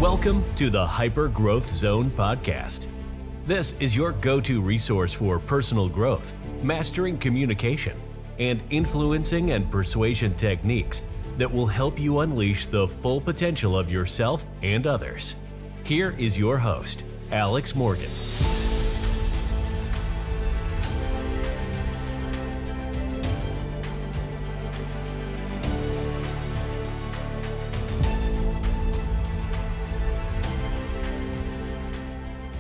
Welcome to the Hyper Growth Zone podcast. This is your go-to resource for personal growth, mastering communication, and influencing and persuasion techniques that will help you unleash the full potential of yourself and others. Here is your host, Alex Morgan.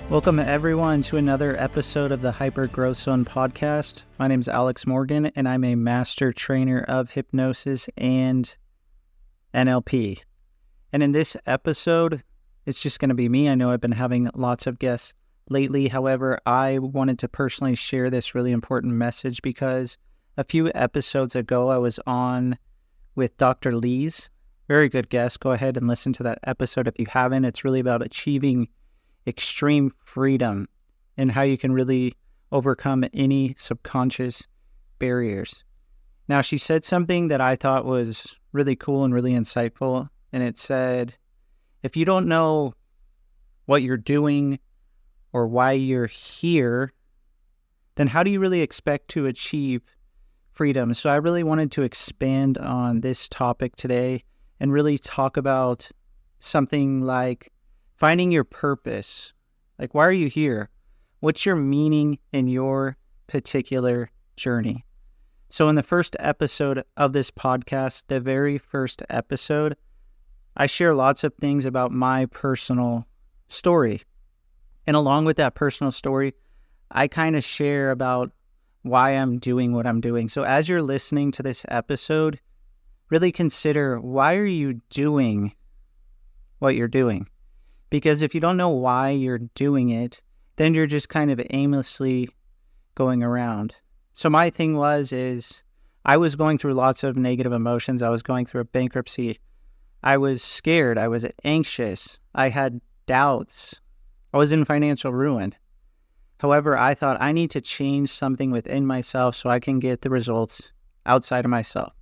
Welcome everyone to another episode of the Hyper Growth Zone podcast. My name is Alex Morgan and I'm a master trainer of hypnosis and NLP. And in this episode, it's just going to be me. I know I've been having lots of guests lately. However, I wanted to personally share this really important message because a few episodes ago I was on with Dr. Lee's. Very good guest. Go ahead and listen to that episode if you haven't. It's really about achieving extreme freedom and how you can really overcome any subconscious barriers. Now, she said something that I thought was really cool and really insightful, and it said, if you don't know what you're doing or why you're here, then how do you really expect to achieve freedom? So I really wanted to expand on this topic today and really talk about something like finding your purpose. Like, why are you here? What's your meaning in your particular journey? So in the first episode of this podcast, the very first episode, I share lots of things about my personal story. And along with that personal story, I kind of share about why I'm doing what I'm doing. So as you're listening to this episode, really consider, why are you doing what you're doing? Because if you don't know why you're doing it, then you're just kind of aimlessly going around. So my thing is I was going through lots of negative emotions. I was going through a bankruptcy. I was scared. I was anxious. I had doubts. I was in financial ruin. However, I thought I need to change something within myself so I can get the results outside of myself.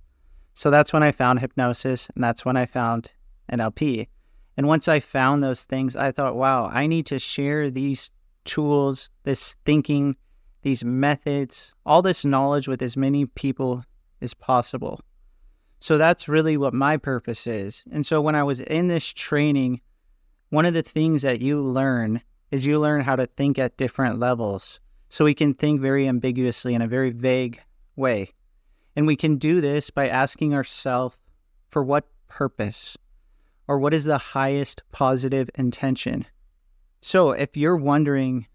So that's when I found hypnosis, and that's when I found NLP. And once I found those things, I thought, wow, I need to share these tools, this thinking, these methods, all this knowledge with as many people as possible. So that's really what my purpose is. And so when I was in this training, one of the things that you learn is you learn how to think at different levels. So we can think very ambiguously in a very vague way. And we can do this by asking ourselves, for what purpose? Or what is the highest positive intention? So if you're wondering,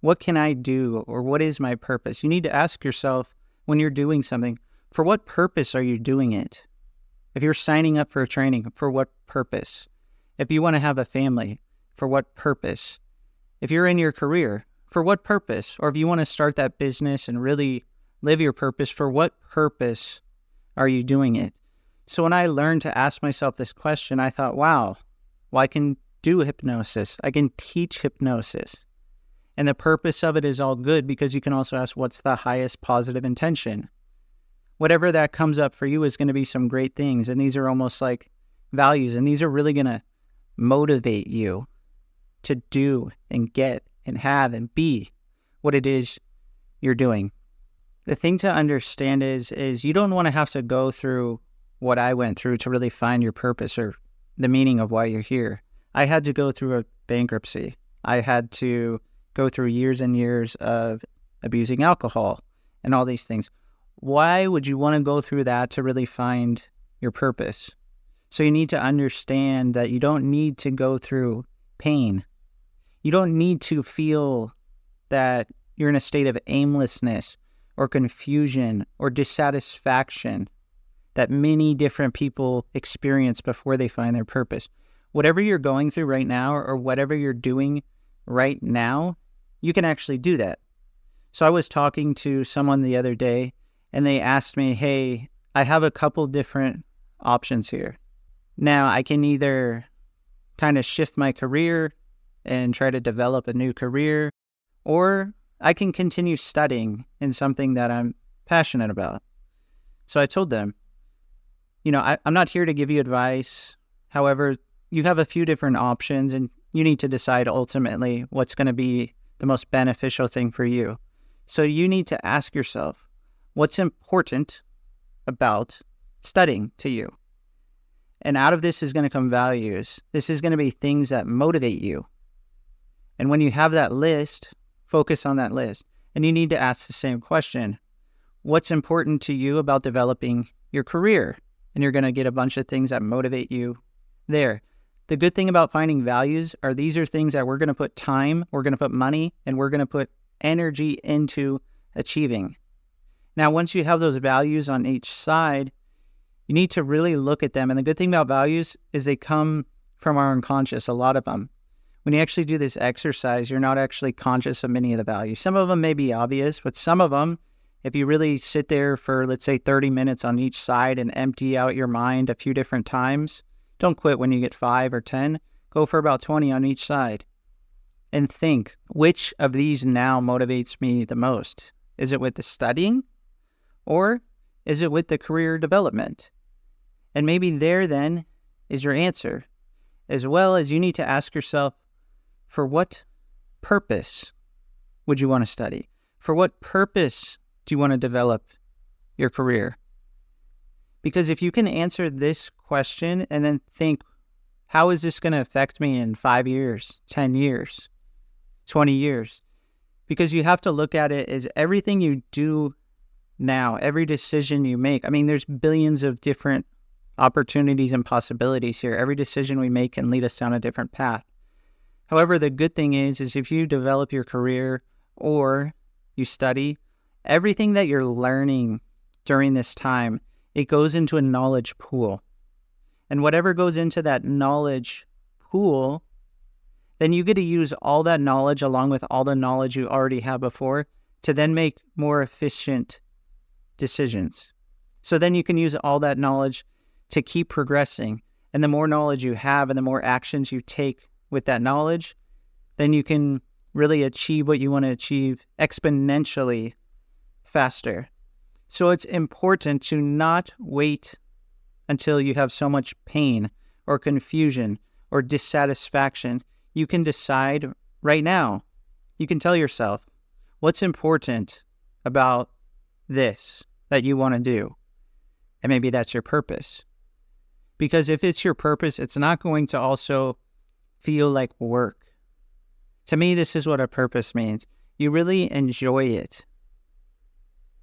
what can I do? Or what is my purpose? You need to ask yourself when you're doing something, for what purpose are you doing it? If you're signing up for a training, for what purpose? If you want to have a family, for what purpose? If you're in your career, for what purpose? Or if you want to start that business and really live your purpose, for what purpose are you doing it? So when I learned to ask myself this question, I thought, wow, well, I can do hypnosis. I can teach hypnosis. And the purpose of it is all good because you can also ask, what's the highest positive intention? Whatever that comes up for you is going to be some great things. And these are almost like values. And these are really going to motivate you to do and get and have and be what it is you're doing. The thing to understand is you don't want to have to go through what I went through to really find your purpose or the meaning of why you're here. I had to go through a bankruptcy. I had to go through years and years of abusing alcohol and all these things. Why would you want to go through that to really find your purpose? So you need to understand that you don't need to go through pain. You don't need to feel that you're in a state of aimlessness or confusion or dissatisfaction that many different people experience before they find their purpose. Whatever you're going through right now or whatever you're doing right now, you can actually do that. So I was talking to someone the other day and they asked me, hey, I have a couple different options here. Now I can either kind of shift my career and try to develop a new career, or I can continue studying in something that I'm passionate about. So I told them, I'm not here to give you advice. However, you have a few different options, and you need to decide ultimately what's going to be the most beneficial thing for you. So you need to ask yourself, what's important about studying to you? And out of this is going to come values. This is going to be things that motivate you. And when you have that list, focus on that list. And you need to ask the same question. What's important to you about developing your career? And you're going to get a bunch of things that motivate you there. The good thing about finding values are these are things that we're going to put time, we're going to put money, and we're going to put energy into achieving. Now, once you have those values on each side, you need to really look at them. And the good thing about values is they come from our unconscious, a lot of them. When you actually do this exercise, you're not actually conscious of many of the values. Some of them may be obvious, but some of them, if you really sit there for, let's say, 30 minutes on each side and empty out your mind a few different times, don't quit when you get 5 or 10. Go for about 20 on each side. And think, which of these now motivates me the most? Is it with the studying? Or is it with the career development? And maybe there then is your answer. As well as you need to ask yourself, for what purpose would you want to study? For what purpose do you want to develop your career? Because if you can answer this question and then think, how is this going to affect me in 5 years, 10 years, 20 years? Because you have to look at it as everything you do now, every decision you make. I mean, there's billions of different opportunities and possibilities here. Every decision we make can lead us down a different path. However, the good thing is if you develop your career or you study, everything that you're learning during this time, it goes into a knowledge pool. And whatever goes into that knowledge pool, then you get to use all that knowledge along with all the knowledge you already have before to then make more efficient decisions. So then you can use all that knowledge to keep progressing. And the more knowledge you have and the more actions you take with that knowledge, then you can really achieve what you want to achieve exponentially faster. So it's important to not wait until you have so much pain or confusion or dissatisfaction. You can decide right now. You can tell yourself what's important about this that you want to do. And maybe that's your purpose. Because if it's your purpose, it's not going to also feel like work. To me, this is what a purpose means. You really enjoy it.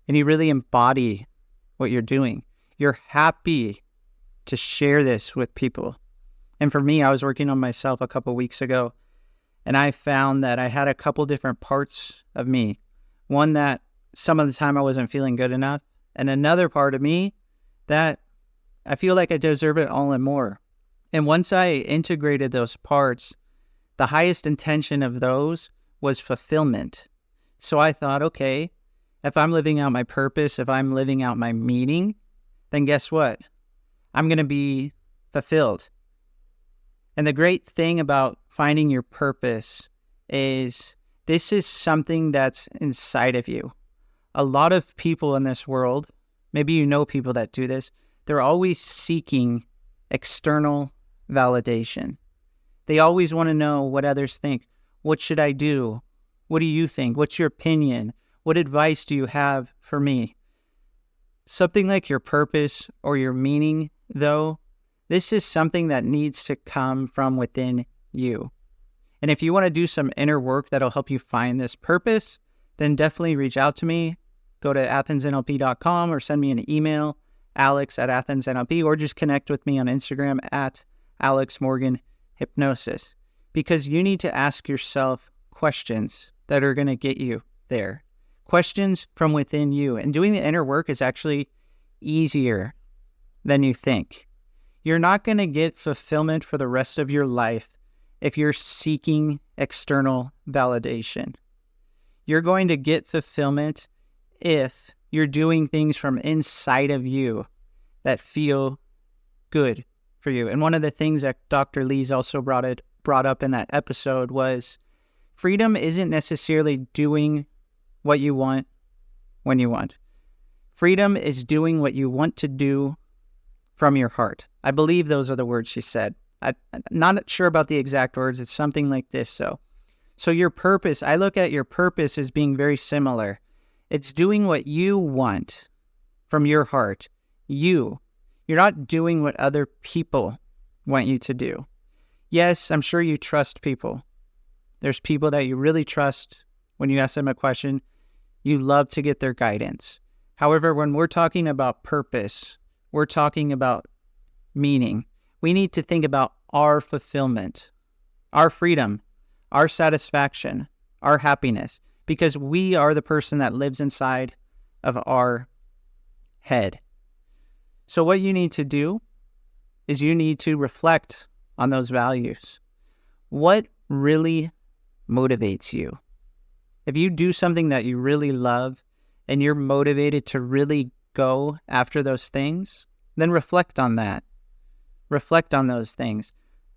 And you really embody what you're doing. You're happy to share this with people. And for me, I was working on myself a couple weeks ago, and I found that I had a couple different parts of me. One that some of the time I wasn't feeling good enough, and another part of me that I feel like I deserve it all and more. And once I integrated those parts, the highest intention of those was fulfillment. So I thought, okay, if I'm living out my purpose, if I'm living out my meaning, then guess what? I'm going to be fulfilled. And the great thing about finding your purpose is this is something that's inside of you. A lot of people in this world, maybe you know people that do this, they're always seeking external validation. They always want to know what others think. What should I do? What do you think? What's your opinion? What advice do you have for me? Something like your purpose or your meaning, though, this is something that needs to come from within you. And if you want to do some inner work that'll help you find this purpose, then definitely reach out to me. Go to athensnlp.com or send me an email, alex@athensnlp, or just connect with me on Instagram @AlexMorganHypnosis. Because you need to ask yourself questions that are going to get you there. Questions from within you. And doing the inner work is actually easier than you think. You're not going to get fulfillment for the rest of your life if you're seeking external validation. You're going to get fulfillment if you're doing things from inside of you that feel good for you. And one of the things that Dr. Lee's also brought up in that episode was freedom isn't necessarily doing what you want when you want. Freedom is doing what you want to do from your heart. I believe those are the words she said. I'm not sure about the exact words. It's something like this. So your purpose, I look at your purpose as being very similar. It's doing what you want from your heart. You're not doing what other people want you to do. Yes, I'm sure you trust people. There's people that you really trust. When you ask them a question, you love to get their guidance. However, when we're talking about purpose, we're talking about meaning. We need to think about our fulfillment, our freedom, our satisfaction, our happiness, because we are the person that lives inside of our head. So what you need to do is you need to reflect on those values. What really motivates you? If you do something that you really love and you're motivated to really go after those things, then reflect on that. Reflect on those things.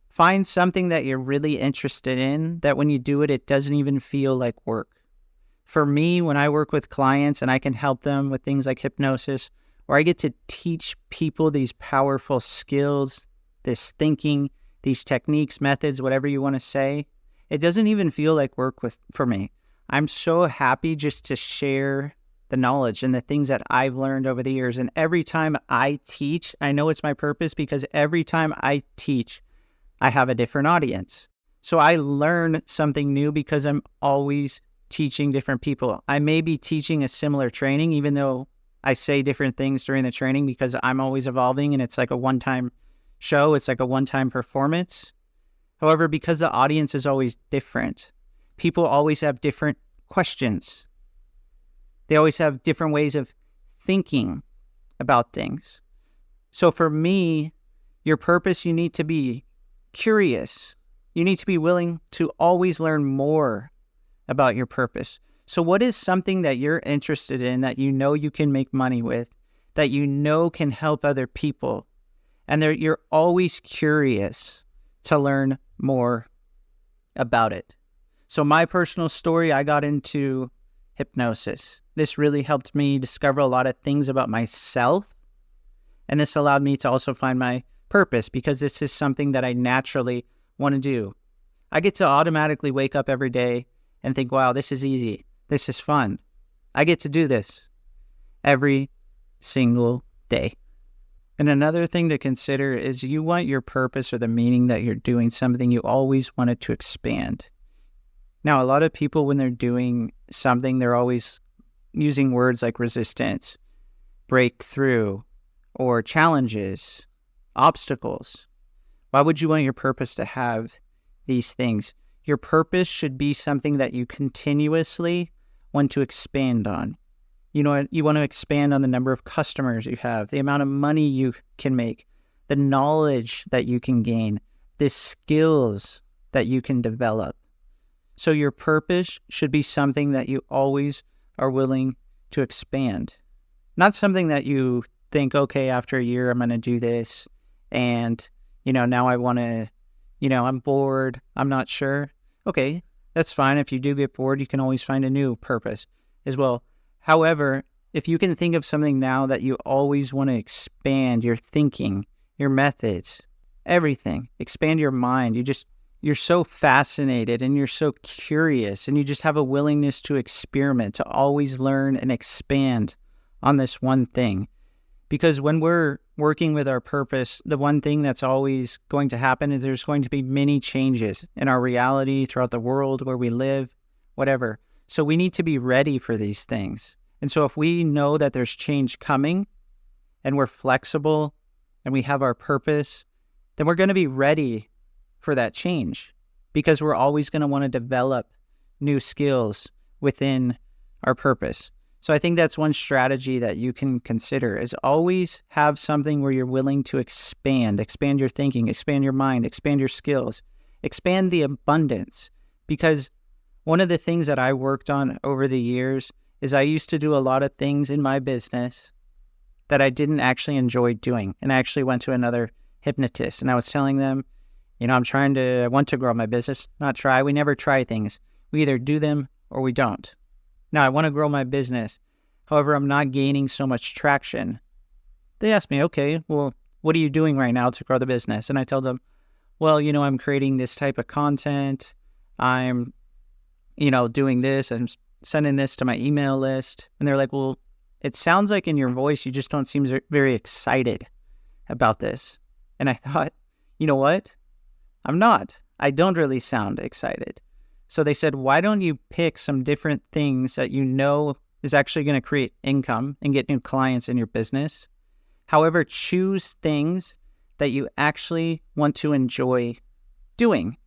Find something that you're really interested in that when you do it, it doesn't even feel like work. For me, when I work with clients and I can help them with things like hypnosis, or I get to teach people these powerful skills, this thinking, these techniques, methods, whatever you want to say, it doesn't even feel like work for me. I'm so happy just to share the knowledge and the things that I've learned over the years. And every time I teach, I know it's my purpose because every time I teach, I have a different audience. So I learn something new because I'm always teaching different people. I may be teaching a similar training, even though I say different things during the training because I'm always evolving and it's like a one-time show. It's like a one-time performance. However, because the audience is always different, people always have different questions. They always have different ways of thinking about things. So for me, your purpose, you need to be curious. You need to be willing to always learn more about your purpose. So what is something that you're interested in that you know you can make money with, that you know can help other people, and you're always curious to learn more about it? So my personal story, I got into hypnosis. This really helped me discover a lot of things about myself, and this allowed me to also find my purpose because this is something that I naturally want to do. I get to automatically wake up every day and think, wow, this is easy. This is fun. I get to do this every single day. And another thing to consider is you want your purpose or the meaning that you're doing something, you always want it to expand. Now, a lot of people, when they're doing something, they're always using words like resistance, breakthrough, or challenges, obstacles. Why would you want your purpose to have these things? Your purpose should be something that you continuously want to expand on. You know, you want to expand on the number of customers you have, the amount of money you can make, the knowledge that you can gain, the skills that you can develop. So your purpose should be something that you always are willing to expand. Not something that you think, okay, after a year, I'm going to do this. And, now I want to, I'm bored. I'm not sure. Okay, that's fine. If you do get bored, you can always find a new purpose as well. However, if you can think of something now that you always want to expand your thinking, your methods, everything, expand your mind, you're so fascinated and you're so curious and you just have a willingness to experiment, to always learn and expand on this one thing. Because when we're working with our purpose, the one thing that's always going to happen is there's going to be many changes in our reality throughout the world where we live, whatever. So we need to be ready for these things. And so if we know that there's change coming and we're flexible and we have our purpose, then we're going to be ready for that change because we're always going to want to develop new skills within our purpose. So I think that's one strategy that you can consider is always have something where you're willing to expand your thinking, expand your mind, expand your skills, expand the abundance. Because one of the things that I worked on over the years is I used to do a lot of things in my business that I didn't actually enjoy doing. And I actually went to another hypnotist and I was telling them, I want to grow my business, not try. We never try things. We either do them or we don't. Now, I want to grow my business. However, I'm not gaining so much traction. They asked me, okay, well, what are you doing right now to grow the business? And I told them, well, I'm creating this type of content. I'm, doing this. I'm sending this to my email list. And they're like, well, it sounds like in your voice, you just don't seem very excited about this. And I thought, you know what? I'm not. I don't really sound excited. So they said, why don't you pick some different things that you know is actually going to create income and get new clients in your business? However, choose things that you actually want to enjoy doing.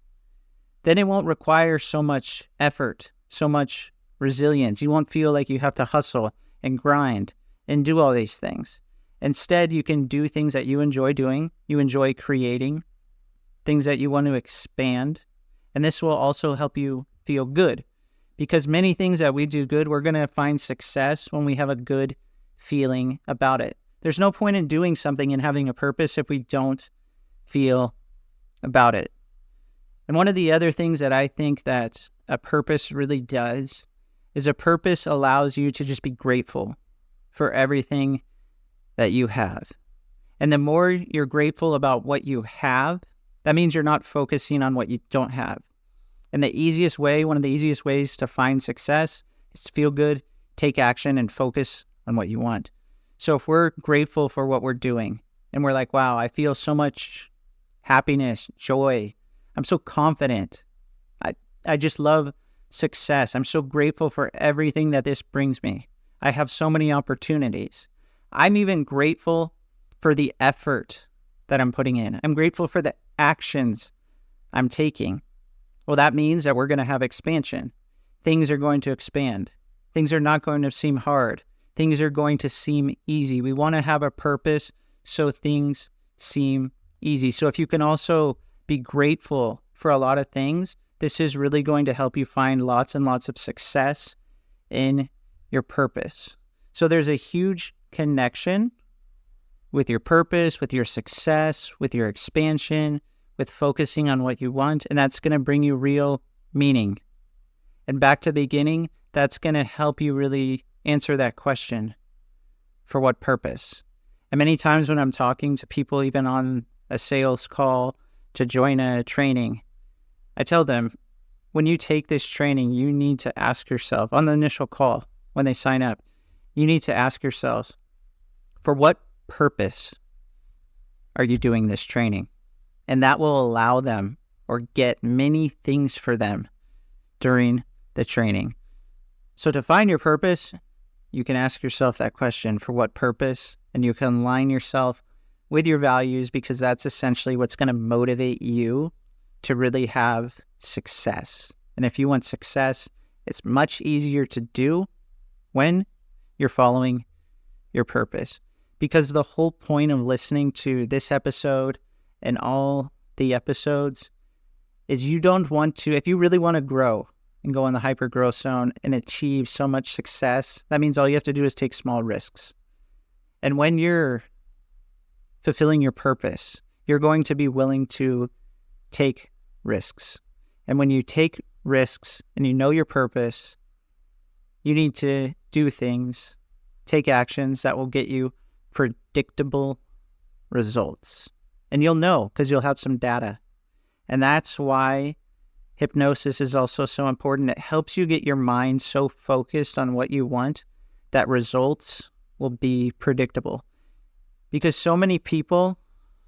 Then it won't require so much effort, so much resilience. You won't feel like you have to hustle and grind and do all these things. Instead, you can do things that you enjoy doing, you enjoy creating, things that you want to expand. And this will also help you feel good, because many things that we do good, we're going to find success when we have a good feeling about it. There's no point in doing something and having a purpose if we don't feel about it. And one of the other things that I think that a purpose really does is a purpose allows you to just be grateful for everything that you have. And the more you're grateful about what you have, that means you're not focusing on what you don't have. And one of the easiest ways to find success is to feel good, take action, and focus on what you want. So if we're grateful for what we're doing and we're like, wow, I feel so much happiness, joy. I'm so confident. I just love success. I'm so grateful for everything that this brings me. I have so many opportunities. I'm even grateful for the effort that I'm putting in. I'm grateful for the actions I'm taking. Well, that means that we're going to have expansion. Things are going to expand. Things are not going to seem hard. Things are going to seem easy. We want to have a purpose so things seem easy. So if you can also be grateful for a lot of things, this is really going to help you find lots and lots of success in your purpose. So there's a huge connection with your purpose, with your success, with your expansion, with focusing on what you want, and that's going to bring you real meaning. And back to the beginning, that's going to help you really answer that question, for what purpose? And many times when I'm talking to people, even on a sales call to join a training, I tell them, when you take this training, you need to ask yourself, on the initial call, when they sign up, you need to ask yourselves, for what purpose are you doing this training? And that will allow them or get many things for them during the training. So to find your purpose, you can ask yourself that question, for what purpose? And you can align yourself with your values, because that's essentially what's going to motivate you to really have success. And if you want success, it's much easier to do when you're following your purpose. Because the whole point of listening to this episode and all the episodes is you don't want to, if you really want to grow and go in the hyper growth zone and achieve so much success, that means all you have to do is take small risks. And when you're fulfilling your purpose, you're going to be willing to take risks. And when you take risks and you know your purpose, you need to do things, take actions that will get you predictable results. And you'll know because you'll have some data. And that's why hypnosis is also so important. It helps you get your mind so focused on what you want that results will be predictable. Because so many people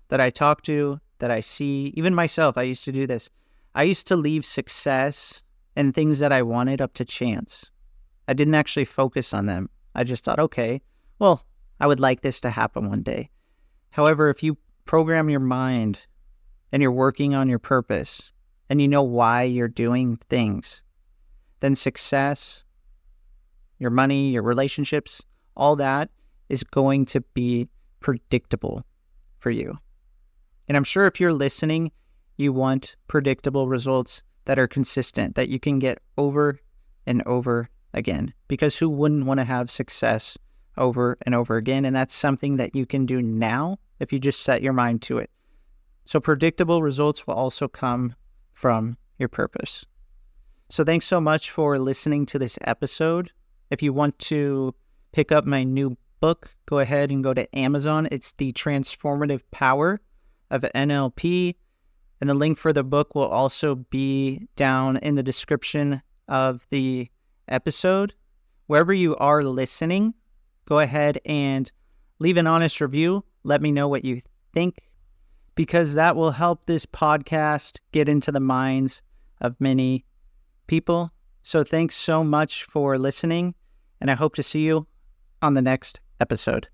that I talk to, that I see, even myself, I used to do this. I used to leave success and things that I wanted up to chance. I didn't actually focus on them. I just thought, okay, well, I would like this to happen one day. However, if you program your mind and you're working on your purpose and you know why you're doing things, then success, your money, your relationships, all that is going to be predictable for you. And I'm sure if you're listening, you want predictable results that are consistent, that you can get over and over again. Because who wouldn't want to have success over and over again? And that's something that you can do now if you just set your mind to it. So predictable results will also come from your purpose. So thanks so much for listening to this episode. If you want to pick up my new book, go ahead and go to Amazon. It's The Transformative Power of NLP. And the link for the book will also be down in the description of the episode. Wherever you are listening, go ahead and leave an honest review. Let me know what you think, because that will help this podcast get into the minds of many people. So thanks so much for listening, and I hope to see you on the next episode.